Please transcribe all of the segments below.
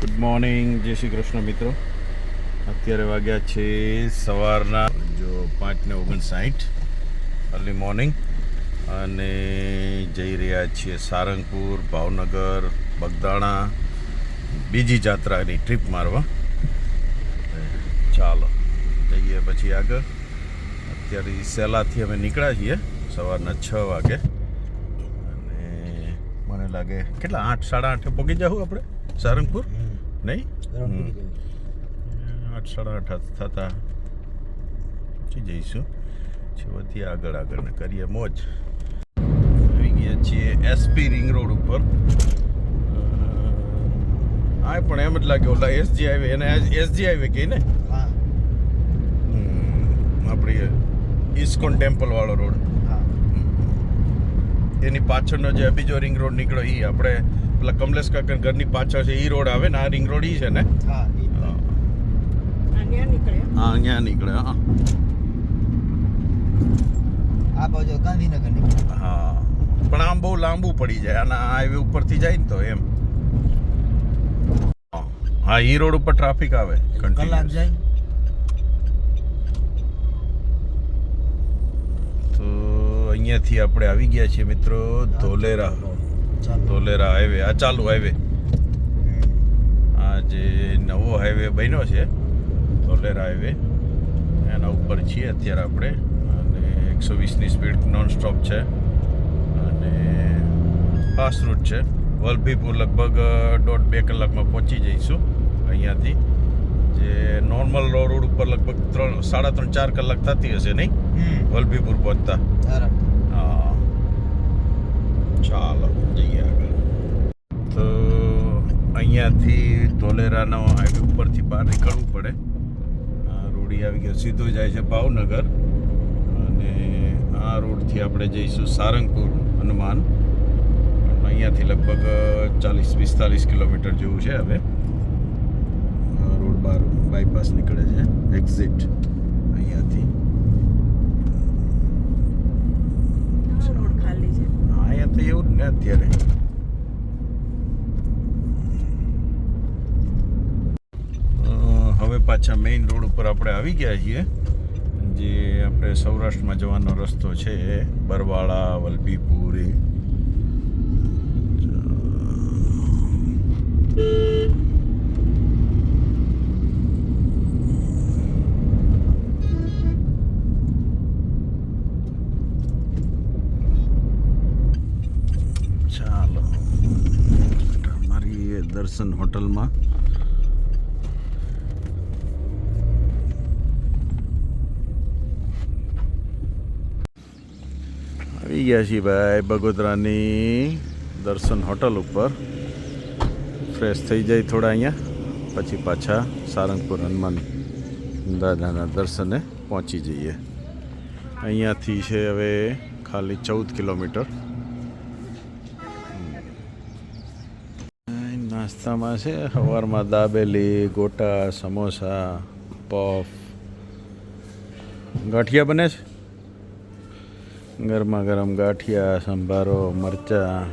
Good morning, જય શ્રી કૃષ્ણ મિત્રો. અત્યારે વાગ્યા છે સવારના જો 5:59 અર્લી મોર્નિંગ અને જઈ રહ્યા છીએ સારંગપુર, ભાવનગર, બગદાણા બીજી જાત્રાની ટ્રીપ મારવા. ચાલો જઈએ પછી આગળ. અત્યારે સેલાથી અમે નીકળ્યા છીએ સવારના 6 વાગે અને મને લાગે કેટલા 8 સાડા 8 પહોંચી જાઉં આપણે સારંગપુર, નહીં? 8 સાડા 8 થતા પહોંચી જઈશું. છેવટથી આગળ ને કરીએ મોજ. આવી ગયા છીએ એસપી રિંગ રોડ ઉપર. હા પણ એમ જ લાગે ઓલા એસજી હાઈવે, એને એસજી હાઈવે કહે ને, આપણી ઇસ્કોન ટેમ્પલ વાળો રોડ. એની પાછળનો જે બીજો રિંગ રોડ નીકળ્યો એ આપણે પેલા કમલેશ કાકા ઘરની પાછળ છે એ રોડ આવે ને, આ રિંગ રોડ ઈ છે ને? હા અહીંયા નીકળે. હા આ બાજુ ગાંધીનગર નીકળે. હા પણ આમ બહુ લાંબુ પડી જાય આના હાઈવે ઉપરથી જાય ને તો એમ. હા ઈ રોડ ઉપર ટ્રાફિક આવે કલાક જાય. તો અહીંયાથી આપણે આવી ગયા છીએ મિત્રો ધોલેરા હાઈવે. આ ચાલુ હાઈવે, આ જે નવો હાઈવે બન્યો છે ધોલેરા હાઈવે, એના ઉપર છીએ અત્યારે આપણે. અને 120ની સ્પીડ નોન સ્ટોપ છે અને ફાસ્ટ રૂટ છે. વલભીપુર લગભગ 1.5-2 કલાકમાં પહોંચી જઈશું અહીંયાથી. જે નોર્મલ રોડ ઉપર લગભગ 3.5-4 કલાક થતી હશે, નહીં? વલભીપુર પહોંચતા. હા ચાલો જઈએ આગળ. તો અહીંયાથી ધોલેરાનો હાઈવે ઉપરથી બહાર નીકળવું પડે. રોડી આવી ગયો, સીધો જાય છે ભાવનગર અને આ રોડથી આપણે જઈશું સારંગપુર હનુમાન. અહીંયાથી લગભગ 40-45 કિલોમીટર જેવું છે. હવે રોડ બાર બાયપાસ નીકળે છે, એક્ઝિટ અહીંયાથી. અહીંયા તો એવું જ ને અત્યારે. હવે પાછા મેઇન રોડ ઉપર આપણે આવી ગયા છીએ, જે આપણે સૌરાષ્ટ્રમાં જવાનો રસ્તો છે, બરવાળા, વલભીપુર. ચાલો મારી દર્શન હોટલમાં. આવી ગયા છીએ ભાઈ બગોદરાની દર્શન હોટલ ઉપર. ફ્રેશ થઈ જાય થોડા અહીંયા, પછી પાછા સારંગપુર હનુમાન દાદાના દર્શને પહોંચી જઈએ. અહીંયાથી છે હવે ખાલી 14 કિલોમીટર. નાસ્તામાં છે સવારમાં દાબેલી, ગોટા, સમોસા, પફ, ગાંઠિયા બને છે. ગરમા ગરમ ગાંઠિયા, સંભારો, મરચાં,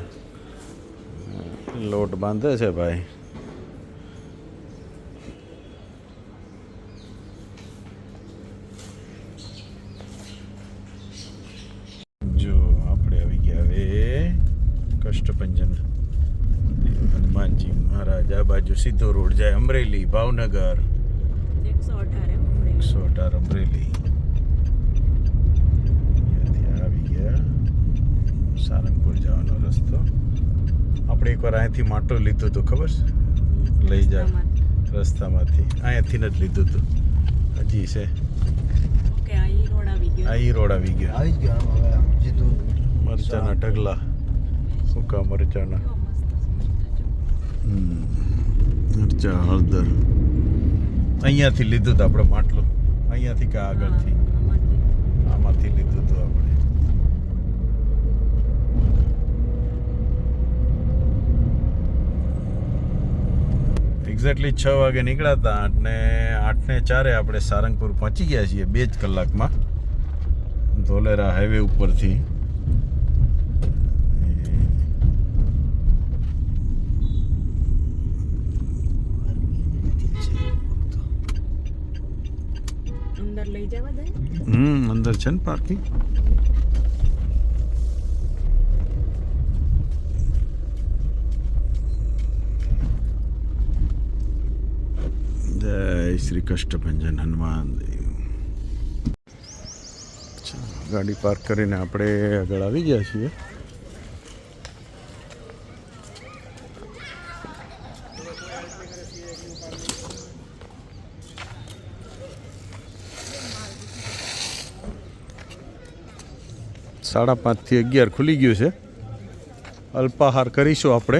લોટ બાંધે છે ભાઈ. જો આપણે આવી ગયા હવે કષ્ટભંજન હનુમાનજી મહારાજ. આ બાજુ સીધો રોડ જાય અમરેલી, ભાવનગર. 118 અમરેલી. આવી ગયા સારંગપુર જવાનો રસ્તો. આપણે એકવાર અહીંયાથી માટો લીધું હતું, ખબર છે? લઈ જા રસ્તામાંથી અહીંયાથી જ લીધું હતું. હજી છે આ ઈ રોડ આવી ગયો. મરચાના ઢગલા, સૂકા મરચાના, મરચા, હળદર. અહીંયાથી લીધું હતું આપણે માટલું. અહીંયાથી કે આગળથી આમાંથી લીધું હતું આપણે. એક્ઝેક્ટલી 6 વાગે નીકળ્યા હતા અને 8:04 આપણે સારંગપુર પહોંચી ગયા છીએ 2 જ કલાકમાં ધોલેરા હાઈવે ઉપરથી. અંદર છે ને પાર્કિંગ. જય શ્રી કષ્ટભંજન હનુમાન દેવ. ગાડી પાર્ક કરીને આપણે આગળ આવી ગયા છીએ. સાડા 5 થી 11 ખુલી ગયું છે. અલ્પાહાર કરીશું આપણે,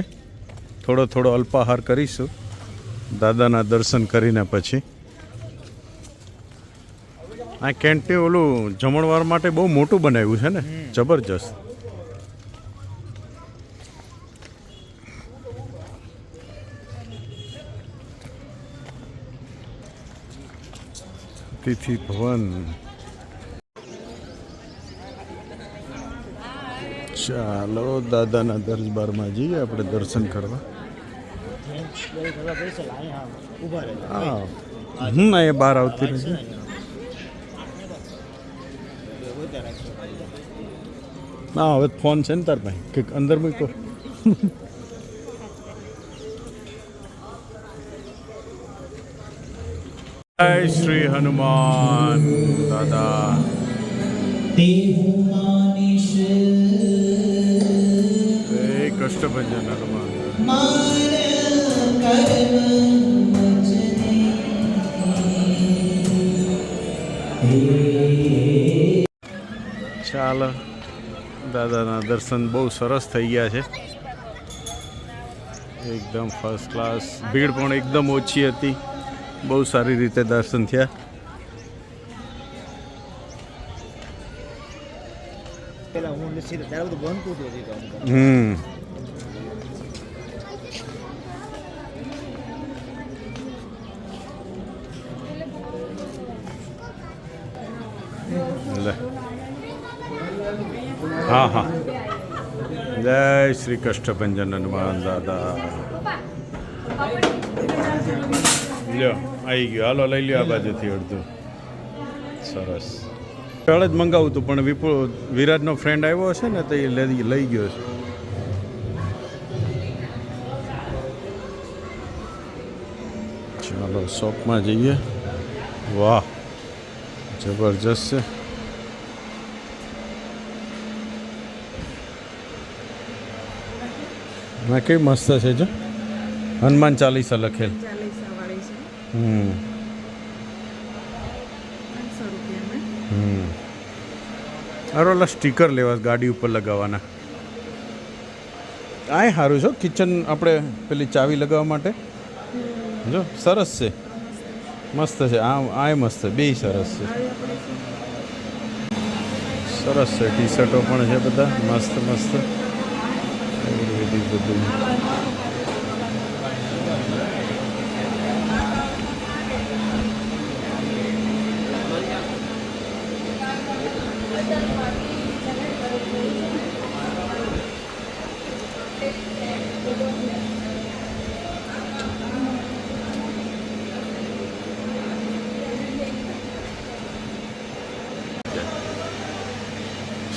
થોડો અલ્પાહાર કરીશું દાદાના દર્શન કરીને પછી. આ કેન્ટીન ઓલું જમણવાર માટે બહુ મોટું બનાવ્યું છે ને, જબરજસ્ત. તિથિ ભવન. ચાલો દાદાના દરબારમાં જઈએ આપણે દર્શન કરવા. હા અહીંયા બહાર આવતી રહી. હા હવે ફોન છે ને તાર પાસે કે અંદર મૂકો. જય શ્રી હનુમાન દાદા. કષ્ટભંજન હનુમાન. ચાલો દાદાના દર્શન બહુ સરસ થઈ ગયા છે, એકદમ ફર્સ્ટ ક્લાસ. ભીડ પણ એકદમ ઓછી હતી, બહુ સારી રીતે દર્શન થયા. હા હા. જય શ્રી કષ્ટભંજન હનુમાન દાદા. લ્યો આવી ગયો, હાલો લઈ લ્યો આ બાજુથી અડધું. સરસ. કાલે જ મંગાવું હતું પણ વિરાજનો ફ્રેન્ડ આવ્યો હશે ને તો એ લઈ ગયો છે. ચાલો શોપમાં જઈએ. વાહ જબરજસ્ત છે. હા કેવી મસ્ત છે જો, હનુમાન ચાલીસા લખેલ. અરે ઓલા સ્ટીકર લેવા ગાડી ઉપર લગાવવાના. આ સારું છે કિચન, આપણે પેલી ચાવી લગાવવા માટે. જો સરસ છે, મસ્ત છે. આ મસ્ત છે, બેય સરસ છે. સરસ છે. ટી શર્ટો પણ છે બધા મસ્ત મસ્ત. બધું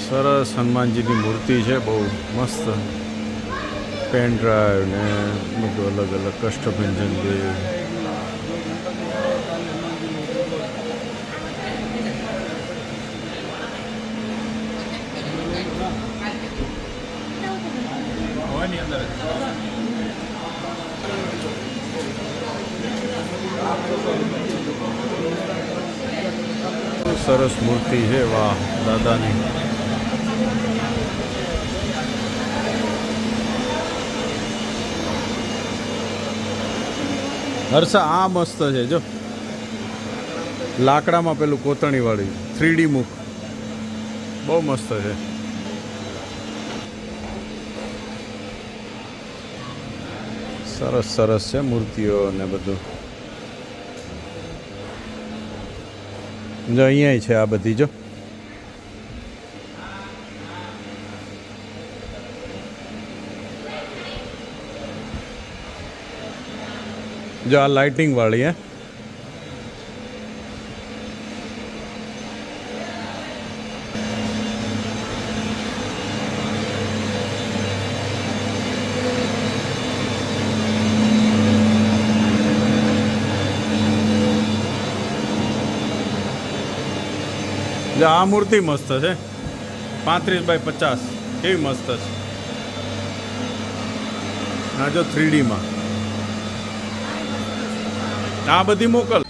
સરસ. હનુમાનજીની મૂર્તિ છે બહુ મસ્ત. પેન ડ્રાઈવ ને બધું અલગ અલગ. કષ્ટભંજન દેવ. સરસ મૂર્તિ છે, વાહ દાદાની. હર્ષા આ મસ્ત છે જો, લાકડામાં પેલું કોતરણી વાળી 3D મુખ, બહુ મસ્ત છે. સરસ સરસ છે મૂર્તિઓ ને બધું. જો અહીંયા છે આ બધી. જો જો આ લાઇટિંગ વાળી. જો આ મૂર્તિ મસ્ત છે 35x50 કેવી મસ્ત છે આ જો 3D માં આ બધી મોકલ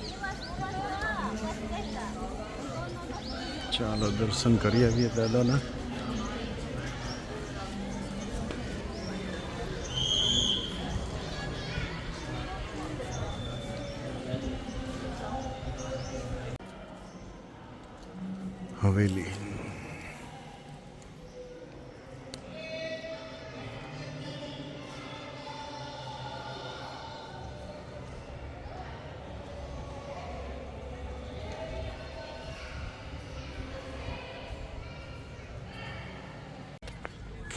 ચાલો દર્શન કરી આવીએ દાદાના હવેલી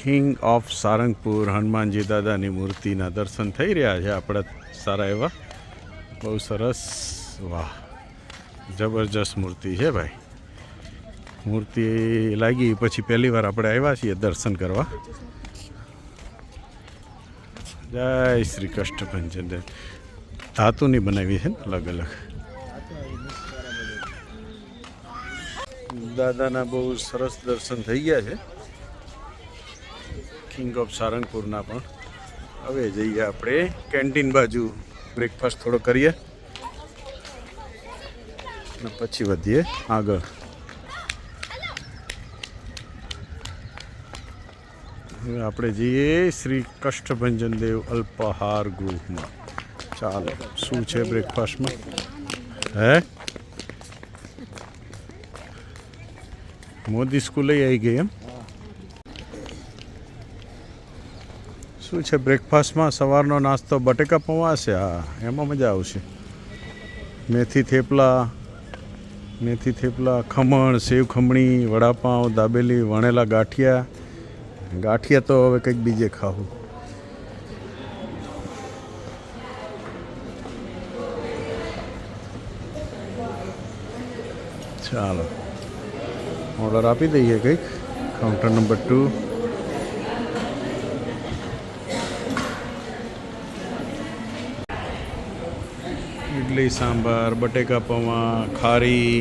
કિંગ ઓફ સારંગપુર હનુમાનજી દાદાની મૂર્તિના દર્શન થઈ રહ્યા છે આપણા સારા એવા બહુ સરસ વાહ જબરજસ્ત મૂર્તિ છે ભાઈ મૂર્તિ લાગી પછી પહેલી વાર આપણે આવ્યા છીએ દર્શન કરવા જય શ્રી કષ્ટભંજન ધાતુની બનાવી છે ને અલગ અલગ દાદાના બહુ સરસ દર્શન થઈ ગયા છે કિંગ ઓફ સારંગપુરના પણ હવે જઈએ આપણે કેન્ટીન બાજુ બ્રેકફાસ્ટ થોડો કરીએ અને પછી વધીએ આગળ હવે આપણે જઈએ શ્રી કષ્ટભંજન દેવ અલ્પાહાર ગૃહમાં ચાલો શું છે બ્રેકફાસ્ટમાં હે મોદી સ્કૂલે આવી ગઈ એમ શું છે બ્રેકફાસ્ટમાં સવારનો નાસ્તો બટેકા પૌવા છે હા એમાં મજા આવશે મેથી થેપલા ખમણ સેવ ખમણી વડાપાઉં દાબેલી વણેલા ગાંઠિયા તો હવે કંઈક બીજે ખાવું ચાલો ઓર્ડર આપી દઈએ કંઈક કાઉન્ટર નંબર 2 ઇડલી સાંભાર બટેકા પૌવા ખારી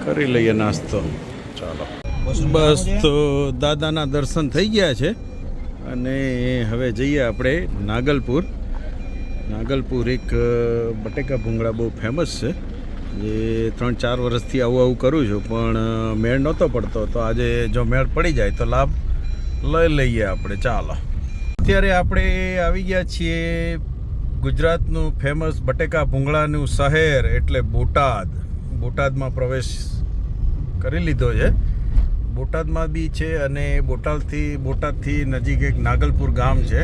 કરી લઈએ નાસ્તો ચાલો બસ તો દાદાના દર્શન થઈ ગયા છે અને હવે જઈએ આપણે નાગલપુર એક બટેકા ભૂંગળા બહુ ફેમસ છે જે 3-4 વર્ષથી આવું કરું છું પણ મેળ નહોતો પડતો તો આજે જો મેળ પડી જાય તો લાભ લઈ લઈએ આપણે ચાલો અત્યારે આપણે આવી ગયા છીએ ગુજરાતનું ફેમસ બટેકા ભૂંગળાનું શહેર એટલે બોટાદમાં પ્રવેશ કરી લીધો છે બોટાદમાં બી છે અને બોટાદથી નજીક એક નાગલપુર ગામ છે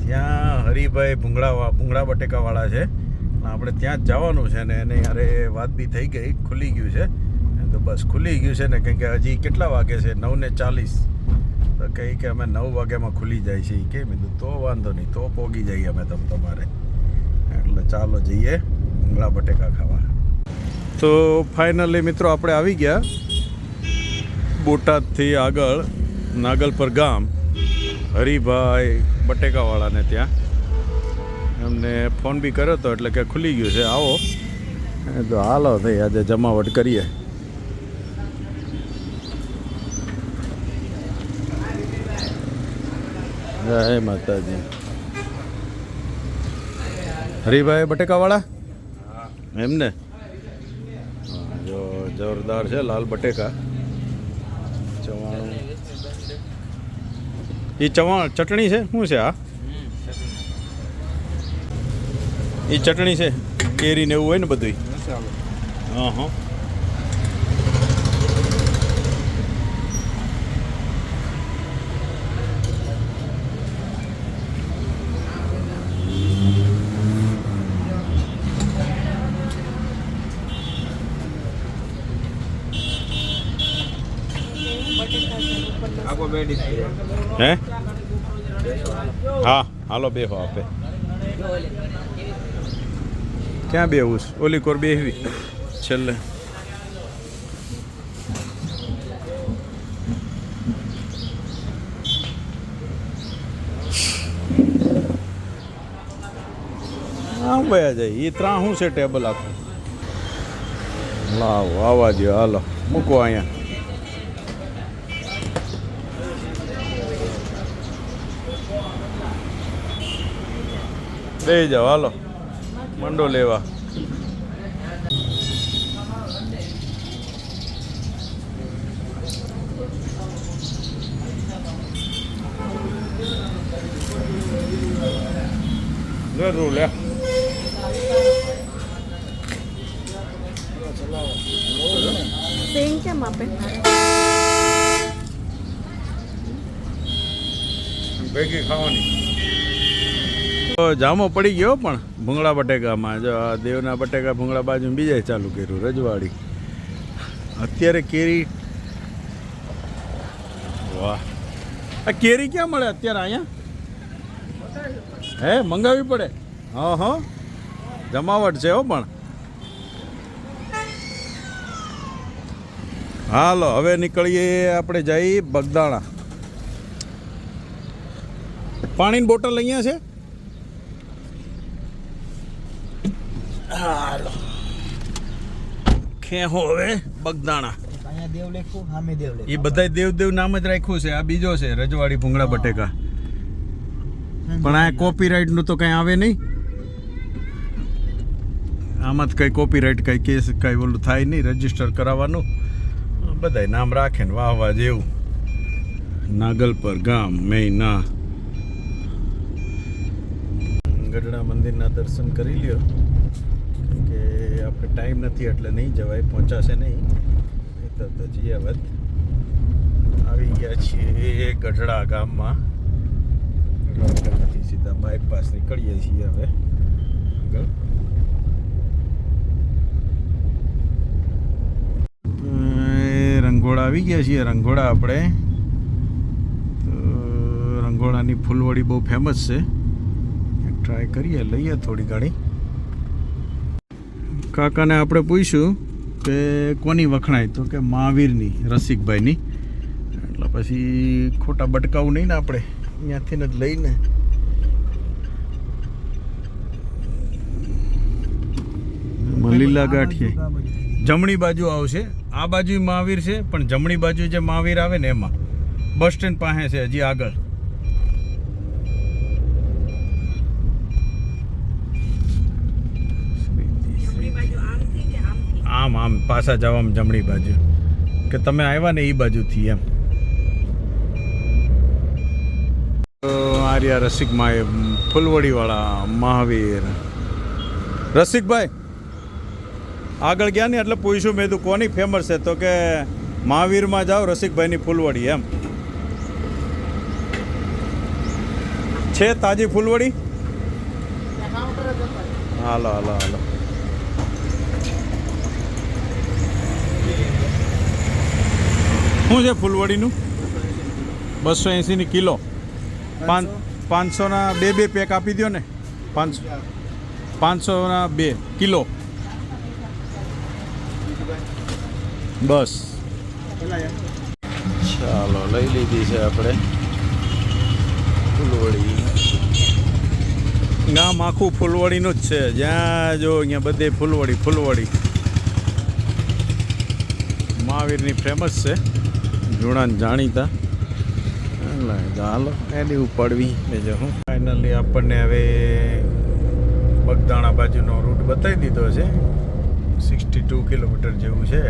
ત્યાં હરિભાઈ ભૂંગળા બટેકાવાળા છે આપણે ત્યાં જ જવાનું છે ને એને યારે વાત બી થઈ ગઈ ખુલી ગયું છે તો બસ ખુલી ગયું છે ને કંઈક હજી કેટલા વાગે છે 9:40 તો કહી કે અમે 9 વાગ્યામાં ખુલી જાય છે કે મેં તો વાંધો નહીં તો પોગી જઈએ અમે તમારે એટલે ચાલો જઈએ ભૂંગળા બટેકા ખાવા તો ફાઇનલી મિત્રો આપણે આવી ગયા બોટાદથી આગળ નાગલપુર ગામ હરિભાઈ બટેકાવાળાને ત્યાં એમને ફોન બી કર્યો હતો એટલે કે ખુલી ગયું છે આવો તો હાલો થઈ આજે જમાવટ કરીએ જય માતાજી હરિભાઈ બટેકાવાળા એમને જો જોરદાર છે લાલ બટેકા ચવાણું એ ચટણી છે શું છે આ એ ચટણી છે કેરીને એવું હોય ને બધું હા હા હે હા હાલો બેહો આપે ક્યાં બેહવું છે ઓલી કોર બેહવી છેલ્લે આમ વયા જાય એ ત્રણ શું છે ટેબલ આખું લાવો આવવા દો, હાલો મૂકો અહીંયા. દઈ જાઓ, હાલો મંડો લેવા. જરૂર લે. સેમ કેમ આપે? ભેગી ખાવાની. તો જામો પડી ગયો પણ ભૂંગળા બટેકામાં. જો આ દેવના બટેકા ભૂંગળા બાજુ બીજાય ચાલુ કર્યું રજવાડી. અત્યારે કેરી, વાહ, આ કેરી ક્યાં મળે અત્યારે અહીંયા? હે મંગાવવી પડે? હા હા, જમાવટ છે હો. પણ હાલો હવે નીકળીએ આપણે, જઈ બગદાણા. પાણીની બોટલ અહીંયા છે. હાલો ખેહો હવે બગદાણા. અહીંયા દેવ લખ્યું, સામે દેવ લખ્યું. એ બધાય દેવ દેવ નામ જ રાખ્યું છે. આ બીજો છે રજવાડી ભૂંગળા બટેકા. પણ આ કોપીરાઇટનું તો કંઈ આવે નહીં. આમાં જ કંઈ કોપીરાઇટ કંઈ કેસ કંઈ ઓલું થાય નહીં. રજીસ્ટર કરાવવાનું, બધાય નામ રાખે ને વાહ જેવું. નાગલપર ગામ મેયના. ગઢડા મંદિરના દર્શન કરી લ્યો કે આપણે ટાઈમ નથી એટલે નહીં જવાય, પહોંચાશે નહીં. તો જીયાવત આવી ગયા છીએ ગઢડા ગામમાં. નથી સીધા બાયપાસ નીકળીએ છીએ હવે આગળ. રંગોળા આવી ગયા છીએ. રંગોળા આપણે તો રંગોળાની ફૂલવડી બહુ ફેમસ છે. ટ્રાય કરીએ, લઈએ થોડી ઘણી. કાકાને આપણે પૂછ્યું કે કોની વખણાય, તો કે મહાવીરની, રસિકભાઈની. એટલે પછી ખોટા બટકાવું નહીં ને આપણે, અહીંયાથી જ લઈને. લીલા ગાંઠિયા જમણી બાજુ આવશે. આ બાજુ મહાવીર છે પણ જમણી બાજુ જે મહાવીર આવે ને એમાં બસ સ્ટેન્ડ પાસે છે હજી આગળ. આમ આમ પાછા જવામાં જમણી બાજુ, કે તમે આવ્યા ને એ બાજુથી એમ. આર્યા રસિકમાં એ ફૂલવડીવાળા મહાવીર. રસિકભાઈ આગળ ગયા ને એટલે પૂછ્યું મેં તું કોની ફેમસ છે, તો કે મહાવીરમાં જાઓ રસિકભાઈની ફૂલવડી એમ છે. તાજી ફૂલવડી. હાલો હાલો હાલો. શું છે ફૂલવડીનું? 280 કિલો. 500ના બે પેક આપી દો ને. 500ના 2 કિલો બસ. ચાલો લઈ લીધી છે આપણે ફૂલવડી. ગામ આખું ફૂલવડીનું જ છે. જ્યાં જો અહીંયા બધે ફૂલવડી ફૂલવડી. મહાવીરની ફેમસ છે, જૂના જાણીતા. હાલો એની ઉપાડવી જો હું. ફાઇનલી આપણને હવે બગદાણા બાજુનો રૂટ બતાવી દીધો છે. 62 કિલોમીટર જેવું છે,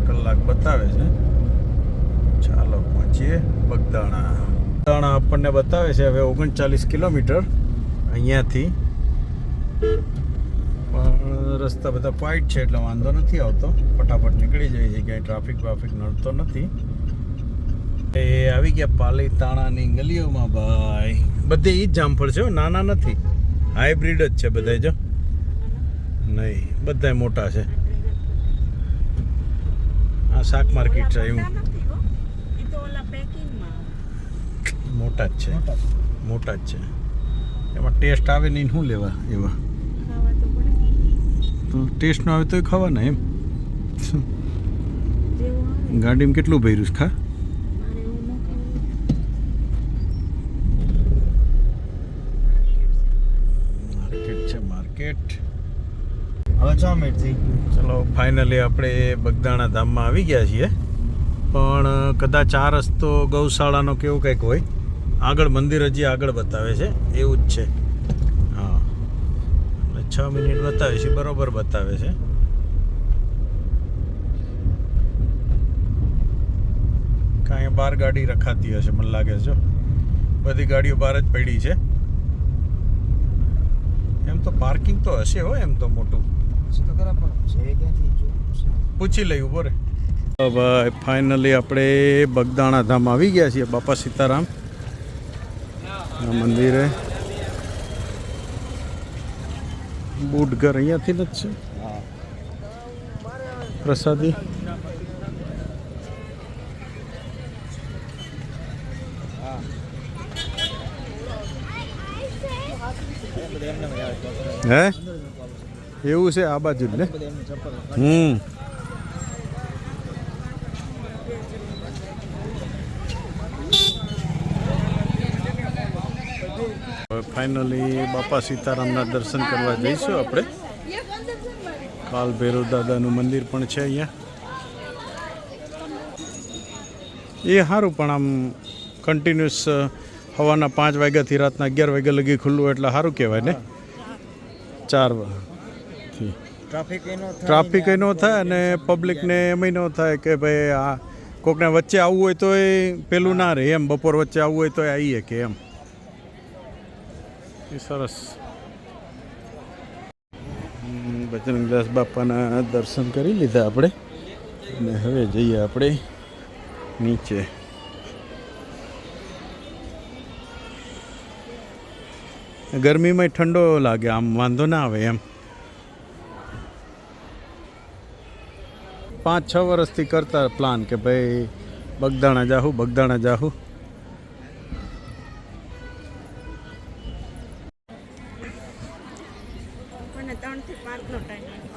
કલાક બતાવે છે. ચાલો પહોંચીએ બગદાણા. બગદાણા આપણને બતાવે છે હવે 39 કિલોમીટર અહીંયાથી. પણ રસ્તા બધા પાઇટ છે એટલે વાંધો નથી આવતો, ફટાફટ નીકળી જાય છે. ક્યાંય ટ્રાફિક વાફિક નડતો નથી. એ આવી ગયા પાલીતાણાની ગલીઓમાં ભાઈ. બધે ઈ જ જામફળ છે, નાના નથી, હાઇબ્રિડ જ છે બધા. જો નહીં, બધા મોટા છે. આ શાક માર્કેટ છે એવું. મોટા જ છે, મોટા જ છે. એમાં ટેસ્ટ આવે નહીં, શું લેવા એવા? તો ટેસ્ટ ન આવે તોય ખાવાના એમ. ગાડીમાં કેટલું ભર્યું છે? ખા. હવે 6 મિનિટ થઈ ગયું. ચલો ફાઇનલી આપણે બગદાણા ધામમાં આવી ગયા છીએ, પણ કદાચ આ રસ્તો ગૌશાળાનો કેવું કંઈક હોય. આગળ મંદિર હજી આગળ બતાવે છે, એવું જ છે. હા, એટલે 6 મિનિટ બતાવે છે, બરોબર બતાવે છે. કાંઈ બહાર ગાડી રખાતી હશે મને લાગે છે. જો બધી ગાડીઓ બહાર જ પડી છે. એમ તો પાર્કિંગ તો હશે હો, એમ તો મોટું. શું તો ખરા પણ છે ક્યાંથી જોવું? પૂછી લઈ ઉભો રે. ભાઈ ફાઇનલી આપણે બગદાણા ધામ આવી ગયા છીએ. બાપા સીતારામ મંદિરે. બુટ ઘર અહીંયાથી જ છે. પ્રસાદી હે એવું છે, આ બાજુ જ ને. ફાઇનલી બાપા સીતારામના દર્શન કરવા જઈશું આપણે. કાલ ભૈરવ દાદાનું મંદિર પણ છે અહીંયા. એ સારું, પણ આમ કન્ટિન્યુઅસ સવારના 5 વાગ્યાથી રાતના 11 વાગ્યા લગી ખુલ્લું, એટલે સારું કહેવાય ને. 4 વાગ્યાથી ટ્રાફિક ન થાય અને પબ્લિકને એમ ન થાય કે ભાઈ આ કોકને વચ્ચે આવવું હોય તો એ પેલું ના રહે એમ. બપોર વચ્ચે આવવું હોય તો આવીએ કે એમ. એ સરસ. બજરંગદાસ બાપાના દર્શન કરી લીધા આપણે, અને હવે જઈએ આપણે નીચે. ગરમીમાં ઠંડો લાગે, આમ વાંધો ના આવે એમ. 5-6 વર્ષથી કરતા પ્લાન કે ભાઈ બગદાણા જાહું, બગદાણા જાહું.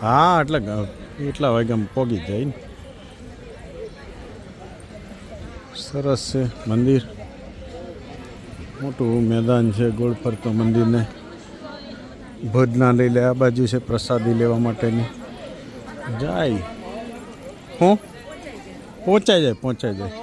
હા, એટલા વાગ્યામાં પોગી જાય ને. સરસ છે મંદિર, મોટું મેદાન છે ગોળ ફરતો મંદિરને. ભોજનાલય લે આ બાજુ છે, પ્રસાદી લેવા માટેની. જાય હું પહોંચાઈ જાય.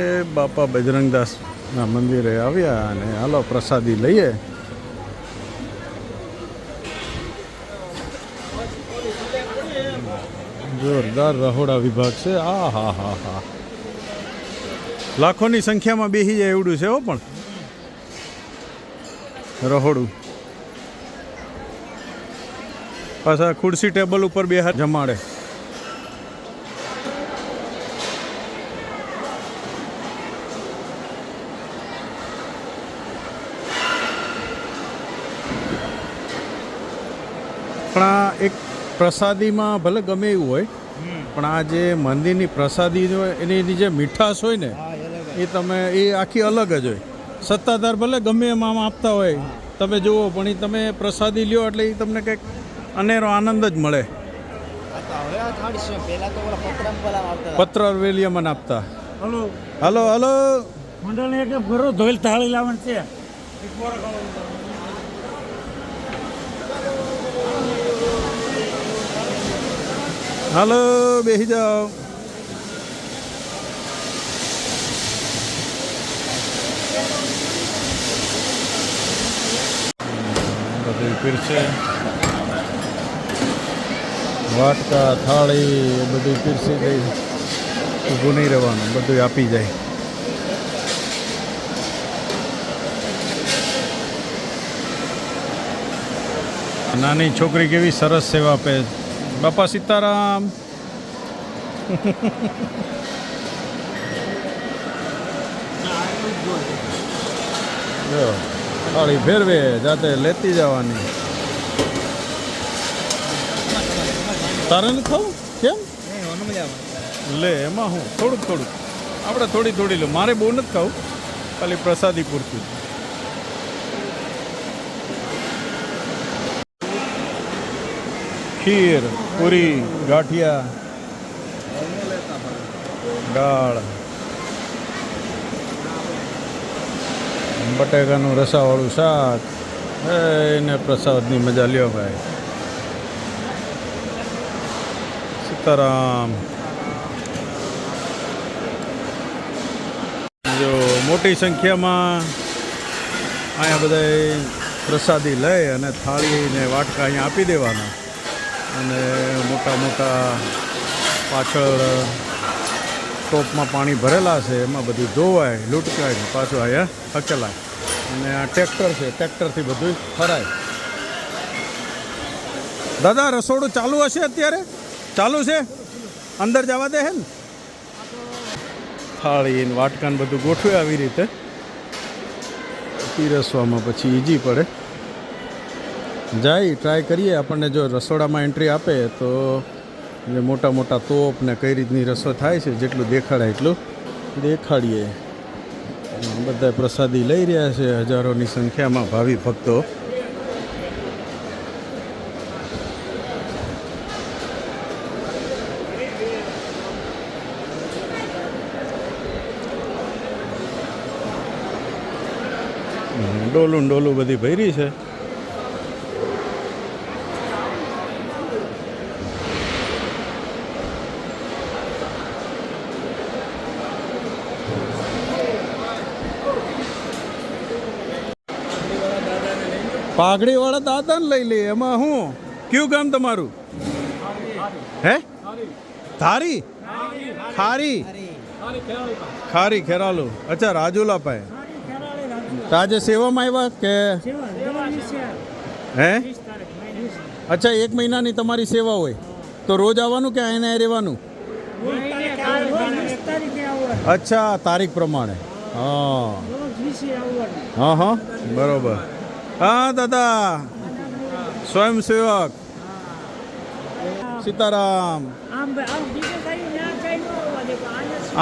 એ બાપા બજરંગદાસના મંદિરે આવ્યા અને હાલો પ્રસાદી લઈએ. જોરદાર રહોડા વિભાગ છે. હા, લાખોની સંખ્યામાં બેસી જાય એવડું છે હો. પણ રહોડું પાછા ખુરશી ટેબલ ઉપર બેહાર જમાડે. પણ આ એક પ્રસાદીમાં ભલે ગમે એવું હોય, પણ આ જે મંદિરની પ્રસાદી હોય એની જે મીઠાશ હોય ને, એ આખી અલગ જ હોય. સત્તાધાર ભલે ગમે એમ આમ આપતા હોય, તમે જુઓ, પણ એ તમે પ્રસાદી લ્યો એટલે એ તમને કંઈક અનેરો આનંદ જ મળે. પત્ર વેલિયામાં આપતા. હલો મંડળને એક ઘરો ધોઈલ થાળી લાવવાનું છે. હાલો બેસી જાઓ. બધું પીરસે, વાટકા થાળી એ બધું પીરસી દઈ. ઊભું નહીં રહેવાનું, બધું આપી જાય. નાની છોકરી કેવી સરસ સેવા આપે. બાપા સીતારામ. થાળી ફેરવે, જાતે લેતી જવાની. તારે નથી ખાવું? કેમ? લે, એમાં હું થોડુંક આપણે થોડી લો. મારે બહુ નથી ખાવું, ખાલી પ્રસાદી પૂરતું. ખીર, પૂરી, ગાંઠિયા, દાળ, બટાકાનું રસાવાળું શાક એને પ્રસાદની મજા લ્યો ભાઈ. સીતારામ. જો મોટી સંખ્યામાં અહીંયા બધા પ્રસાદી લઈ અને થાળીને વાટકા અહીંયા આપી દેવાના અને મોટા મોટા પાછળ ટોપમાં પાણી ભરેલા છે એમાં બધું ધોવાય લૂંટકાય ને પાછું અહીંયા હકેલાય અને આ ટ્રેક્ટર છે ટ્રેક્ટરથી બધું ફરાય. દાદા રસોડું ચાલુ હશે અત્યારે? ચાલુ છે? અંદર જવા દે હે ને? થાળી ને વાટકાને બધું ગોઠવે આવી રીતે પીરસવામાં પછી ઈજી પડે. જાય ટ્રાય કરીએ. આપણને જો રસોડામાં એન્ટ્રી આપે તો જે મોટા મોટા તોપ ને કઈ રીતની રસો થાય છે જેટલું દેખાડાય એટલું દેખાડીએ. બધા પ્રસાદી લઈ રહ્યા છે હજારોની સંખ્યામાં ભાવિ ભક્તો. ડોલું ડોલું બધી ભરી છે. પાઘડી વાળા દાદાને લઈ લે. એમાં હું કયું ગામ તમારું? હે ધારી? ખારી ખારી ખેરાલુ. અચ્છા રાજુલા પાસે. તો આજે સેવામાં આવ્યા કે હે? અચ્છા 1 મહિનાની તમારી સેવા હોય તો રોજ આવવાનું કે એને રહેવાનું? અચ્છા તારીખ પ્રમાણે. હા હા હા બરોબર. હા દાદા સ્વયંસેવક. સીતારામ.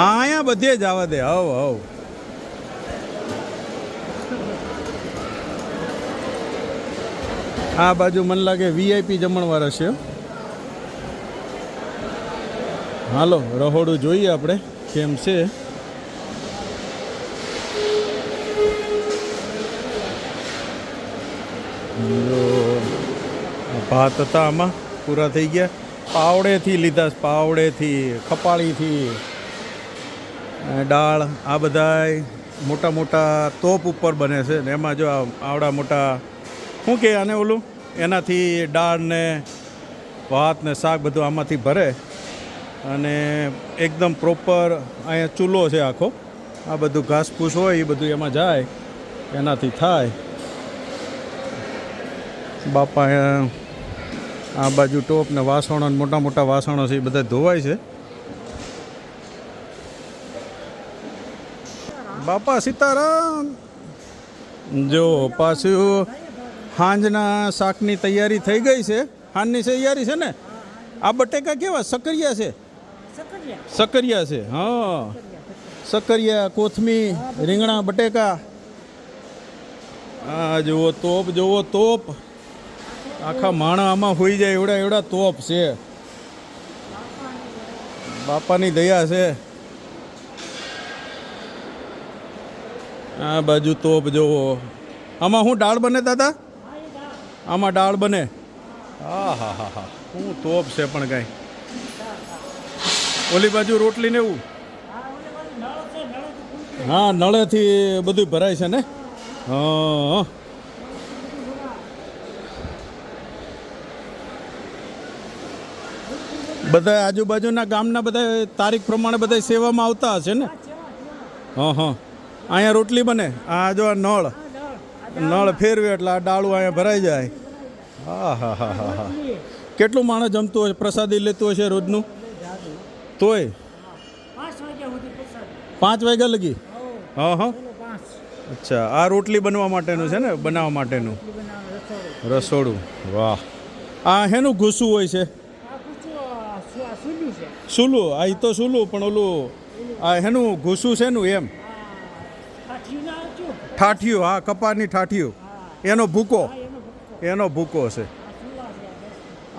અહીંયા બધે જ આવવા દે. હવ હવ. આ બાજુ મને લાગે વીઆઈપી જમણવાર હશે. હાલો રહોડું જોઈએ આપણે કેમ છે. જો ભાત હતા આમાં પૂરા થઈ ગયા. પાવડેથી લીધા, પાવડેથી, ખપાળીથી, દાળ. આ બધાય મોટા મોટા તોપ ઉપર બને છે ને એમાં જો આવડા મોટા શું કે આને ઓલું એનાથી દાળ ને ભાત ને શાક બધું આમાંથી ભરે અને એકદમ પ્રોપર અહીંયા ચૂલો છે આખો. આ બધું ઘાસ ફૂસ હોય એ બધું એમાં જાય એનાથી થાય. બાપા આ બાજુ ટોપ ને વાસણો મોટા મોટા વાસણો છે એ બધા ધોવાય છે. બાપા સીતારામ. જો પાછું સાંજના શાકની તૈયારી થઈ ગઈ છે. સાંજની તૈયારી છે ને. આ બટેકા કેવા સકરિયા છે? સકરિયા છે. હા સકરિયા, કોથમીર, રીંગણા, બટેકા. હા જુઓ તોપ, જુઓ તોપ. આખા માણા આમાં હોઈ જાય એવડા એવડા તોપ છે. બાપાની દયા છે. આ બાજુ તોપ જોવો. આમાં શું દાળ બને દાદા? આમાં દાળ બને. હા હા હા હા શું તોપ છે પણ કાંઈ. ઓલી બાજુ રોટલી ને એવું. હા નળેથી બધું ભરાય છે ને. હા બધા આજુબાજુના ગામના બધા તારીખ પ્રમાણે બધા સેવામાં આવતા હશે ને. હા હા અહીંયા રોટલી બને. આ જો નળ નળ ફેરવે એટલે આ ડાળું અહીંયા ભરાઈ જાય. હા હા હા હા હા. કેટલું માણસ જમતું હશે, પ્રસાદી લેતું હશે રોજનું? તોય 5 વાગ્યા લગી. હા હા અચ્છા. આ રોટલી બનવા માટેનું છે ને, બનાવવા માટેનું રસોડું. વાહ. આ હેનું ઘૂસું હોય છે? સુલું. આ ઈ તો સુલું પણ ઓલું આ હેનું ઘૂસું છે નું એમ? ઠાઠિયું. હા કપાસની ઠાઠિયું. એનો ભૂકો. એનો ભૂકો છે.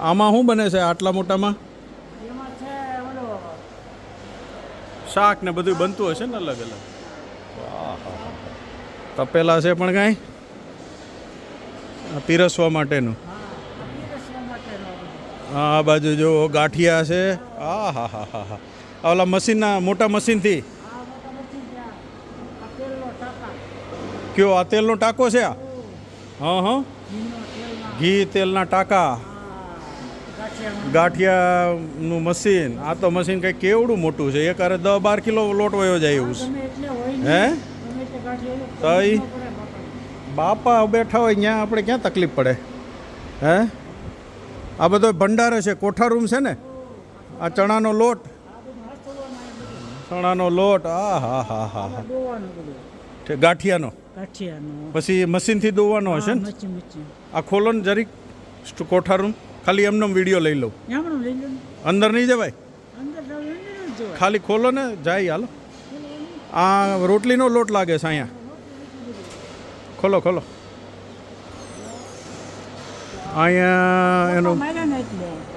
આમાં શું બને છે આટલા મોટામાં? શાક ને બધું બનતું હશે ને અલગ અલગ. તપેલા છે પણ કાંઈ આ પીરસવા માટેનું. હા આ બાજુ જો ગાંઠિયા છે. હા હા હા હા હા ઓલા મશીનના મોટા મશીનથી. કયો આ તેલનો ટાંકો છે આ? હા હા ઘી તેલના ટાંકા, ગાંઠિયાનું મશીન. આ તો મશીન કંઈક કેવડું મોટું છે, એક હારે 10-12 કિલો લોટ વયો જાય એવું છે. હે તઈ બાપા બેઠા હોય ત્યાં આપણે ક્યાં તકલીફ પડે? હે આ બધો ભંડાર છે, કોઠા રૂમ છે ને. આ ચણાનો લોટ, ચણાનો લોટ. આ હા હા હા હા ગાંઠિયાનો પછી મશીનથી દોવાનો હશે ને. આ ખોલો ને જરીક કોઠા રૂમ, ખાલી એમનો વિડીયો લઈ લઉં. અંદર નહીં જવાય, ખાલી ખોલો ને જાય. હાલો આ રોટલીનો લોટ લાગે છે અહીંયા. ખોલો ખોલો. અહીંયા એનું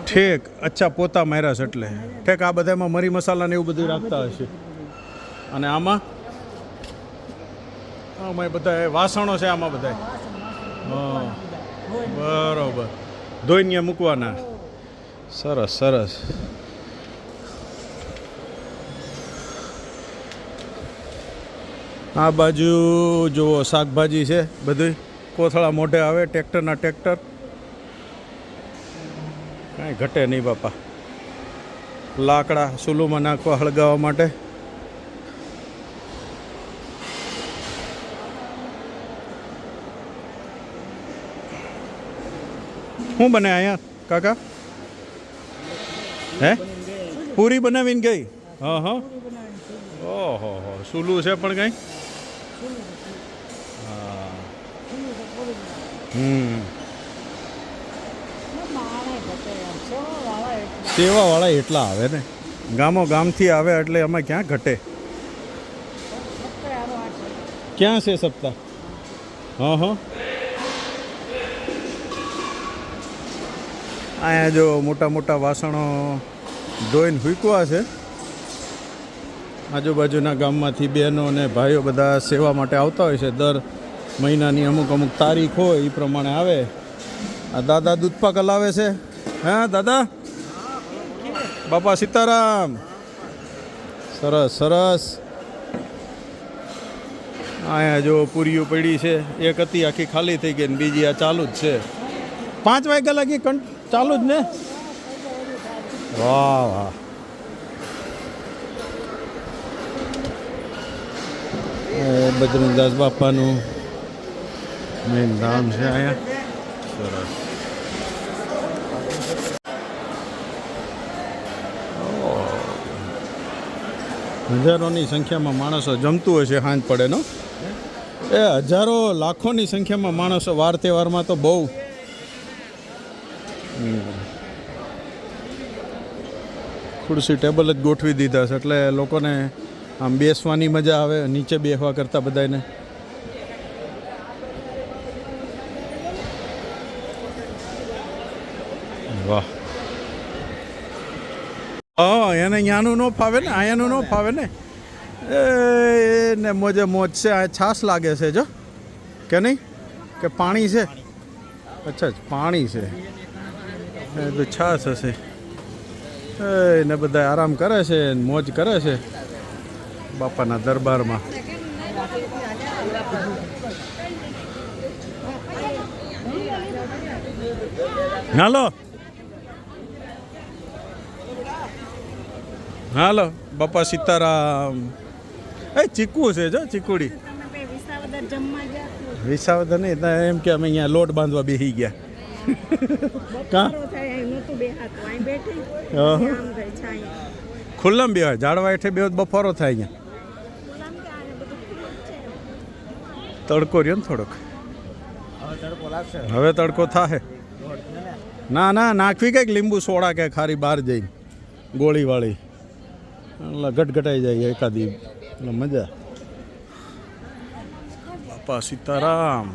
ઠેક. અચ્છા પોતા માર્યા છે એટલે ઠેક. આ બધામાં મરી મસાલા ને એવું બધું રાખતા હશે. અને આમાં આમાં બધા વાસણો છે આમાં બધા. હા બરોબર, ધોઈને મૂકવાના. સરસ સરસ. આ બાજુ જુઓ શાકભાજી છે બધું. કોથળા મોઢે આવે, ટ્રેક્ટરના ટ્રેક્ટર. કાંઈ ઘટે નહીં બાપા. લાકડા ચૂલુમાં નાખવા, હળગાવવા માટે. શું બને અહીંયા કાકા? હે પૂરી બનાવીને ગઈ? હા હા ઓહો હો ચૂલું છે પણ કંઈ. હા સેવાવાળા એટલા આવે ને, ગામો ગામથી આવે એટલે એમાં ક્યાં ઘટે? ક્યાં છે સપ્તાહ? હા હા અહીંયા જો મોટા મોટા વાસણો ધોઈને હૂકવા છે. આજુબાજુના ગામમાંથી બહેનો અને ભાઈઓ બધા સેવા માટે આવતા હોય છે. દર મહિનાની અમુક અમુક તારીખ હોય એ પ્રમાણે આવે. આ દાદા દૂધપાક હલાવે છે. હા દાદા, બાપા સીતારામ. સરસ સરસ. અહીંયા જો પૂરીઓ પડી છે. એક હતી આખી ખાલી થઈ ગઈ ને બીજી આ ચાલુ જ છે. 5 વાગ્યા લાગી ચાલુ જ ને. વાહ વાહ. બજરંગદાસ બાપાનું મેન ધામ છે અહીંયા. સરસ. હજારોની સંખ્યામાં માણસો જમતું હોય છે સાંજ પડે નો. એ હજારો લાખોની સંખ્યામાં માણસો વાર તહેવારમાં તો બહુ. ખુરશી ટેબલ જ ગોઠવી દીધા છે એટલે લોકોને આમ બેસવાની મજા આવે, નીચે બેસવા કરતાં બધાને. વાહ. હા એને અહીંયાનું ન ફાવે ને, અહીંયાનું ન ફાવે ને. એને મોજે મોજ છે. આ છાશ લાગે છે જો, કે નહીં કે પાણી છે? અચ્છા પાણી છે. એ તો છાશ હશે. એને બધા આરામ કરે છે, મોજ કરે છે બાપાના દરબારમાં. હાલો હાલો બાપા સીતારામ. એ ચીકુ છે જો, ચીકુડી. વિસાવદર નહીં, એમ કે અમે અહીંયા લોટ બાંધવા બેસી ગયા. ખુલ્લામાં બેવાય, ઝાડવા હેઠે બે બફારો થાય અહીંયા. તડકો રહ્યો ને થોડોક. હવે તડકો થાય. ના ના નાખવી કંઈક લીંબુ સોડા કે ખારી બહાર જઈને ગોળીવાળી, એટલે ગટગટાઈ જાય એકાદી, એટલે મજા. બાપા સીતારામ.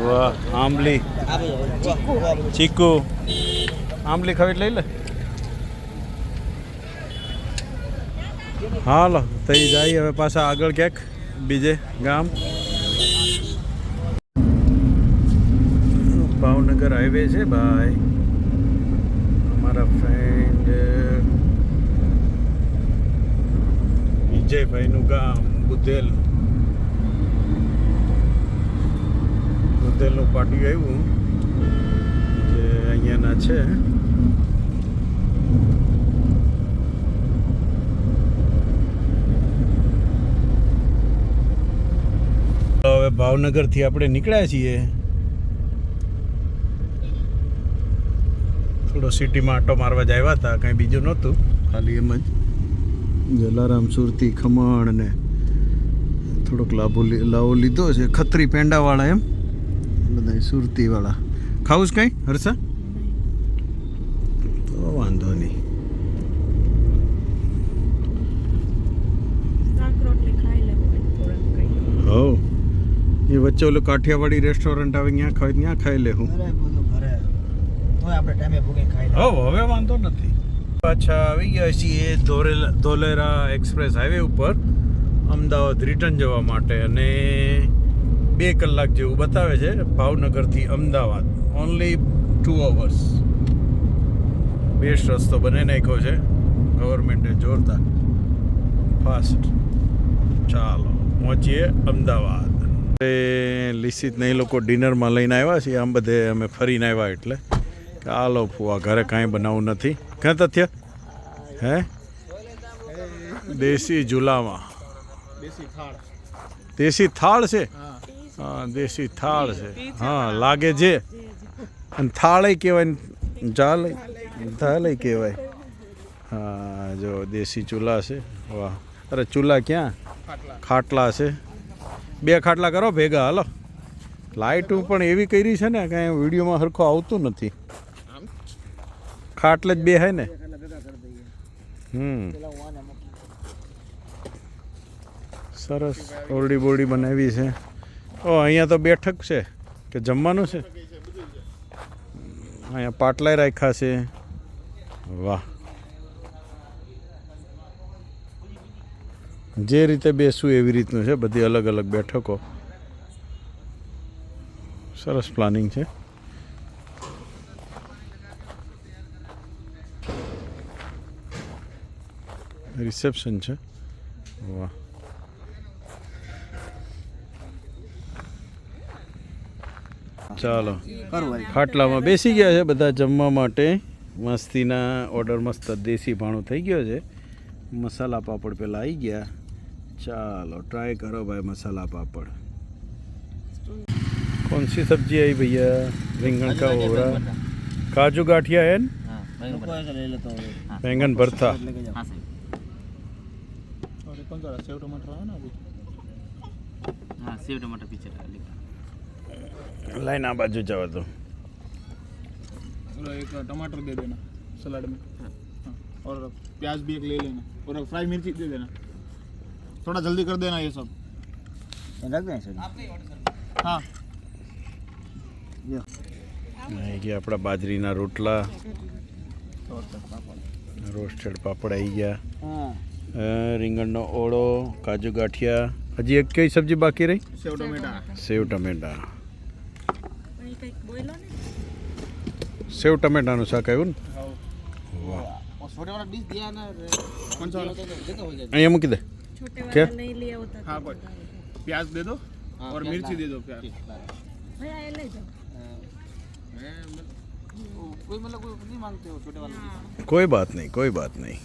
વાહ. આંબલી, ચીકુ. આંબલી ખાવી લઈ લે. હાલો તઈ જાય હવે પાછા આગળ ક્યાંક બીજે ગામ. ભાવનગર હાઈવે છે ભાઈ. અમારા ફ્રેન્ડ વિજયભાઈનું ગામ બુધેલ. બુધેલનું પાટિયું આવ્યું જે અહીંયાના છે. હવે ભાવનગરથી આપણે નીકળ્યા છીએ. થોડો સિટીમાં આટો મારવા જ આવ્યા હતા, કાંઈ બીજું નહોતું, ખાલી એમ જ જલારામ સુરતી ખમણ ને થોડોક લાવો લીધો છે. ખત્રી પેંડાવાળા એમ બધા સુરતીવાળા. ખાવું જ કંઈ હર્ષા? તો વાંધો નહીં. શાક રોટલી ખાઈ લેવું થોડાક કંઈ. હો એ વચ્ચે ઓલું કાઠિયાવાડી રેસ્ટોરન્ટ આવે ત્યાં ખાઈ લે હું. હવે વાંધો નથી. પાછા આવી ગયા છીએ ધોલેરા એક્સપ્રેસ હાઈવે ઉપર અમદાવાદ રિટર્ન જવા માટે. અને 2 કલાક જેવું બતાવે છે ભાવનગરથી અમદાવાદ. Only 2 hours. બેસ્ટ રસ્તો બની નાખ્યો છે ગવર્મેન્ટે, જોરદાર ફાસ્ટ. ચાલો પહોંચીએ અમદાવાદ. લિસિત ને એ લોકો ડિનરમાં લઈને આવ્યા છીએ. આમ બધે અમે ફરીને આવ્યા એટલે ચાલો ફુવા ઘરે કાંઈ બનાવવું નથી. ક્યાં તથ્ય હે? દેશી ઝુલામાં દેશી થાળ છે. હા દેશી થાળ છે. હા લાગે છે. અને થાળે કહેવાય, થાળે કહેવાય. હા જો દેશી ચૂલા છે. વાહ. અરે ચૂલા ક્યાં, ખાટલા છે. 2 ખાટલા કરો ભેગા. હાલો લાઇટું પણ એવી કરી છે ને કાંઈ વિડીયોમાં સરખું આવતું નથી. ખાટલે જ 2 હે ને. સરસ ઓરડી બોરડી બનાવી છે. ઓ અહીંયા તો બેઠક છે કે જમવાનું છે? અહીંયા પાટલાય રાખ્યા છે. વાહ. જે રીતે બેસવું એવી રીતનું છે. બધી અલગ અલગ બેઠકો. સરસ પ્લાનિંગ છે. રિસેપ્શન છે. વાહ. ચાલો ખાટલામાં બેસી ગયા છે બધા જમવા માટે. મસ્તીના ઓર્ડર મસ્ત દેશી ભાણું થઈ ગયો છે. મસાલા પાપડ પહેલાં આવી ગયા. ચાલો ट्राई करो भाई मसाला पापड़. कौन सी सब्जी आई भैया? रिंगन का हो रहा, काजू गाठिया है, बैंगन भरता. सेव टमाटर है ना अभी. हाँ सेव टमाटर पीछे लाइन आ बाजू जाओ तो. एक टमाटर दे देना सलाद में. हाँ. और प्याज भी एक ले लेना और फ्राई मिर्ची दे देना. थोड़ा जल्दी कर देना ये सब. रख दें सर. हाँ આવી ગયા આપણા બાજરીના રોટલા. રોસ્ટેડ પાપડ આવી ગયા. રીંગણનો ઓળો, કાજુ ગાંઠિયા. હજી એક કઈ સબ્જી બાકી રહી? सेव टमाटर. સેવ ટમેટા. પણ એ કંઈક બોલો ને. સેવ ટમેટાનું શાક આવ્યું ને. વાહ. और छोटे वाला डिश दिया ना. कौन सा वाला? અહીંયા મૂકી દે. छोटे क्या? वाला नहीं लिया होता. हाँ कोई प्याज दे दो और मिर्ची दे दो. प्याज भैया ये ले जाओ. कोई मतलब कोई नहीं मांगते हो छोटे वाला. કોઈ બાત નહીં, કોઈ બાત નહીં.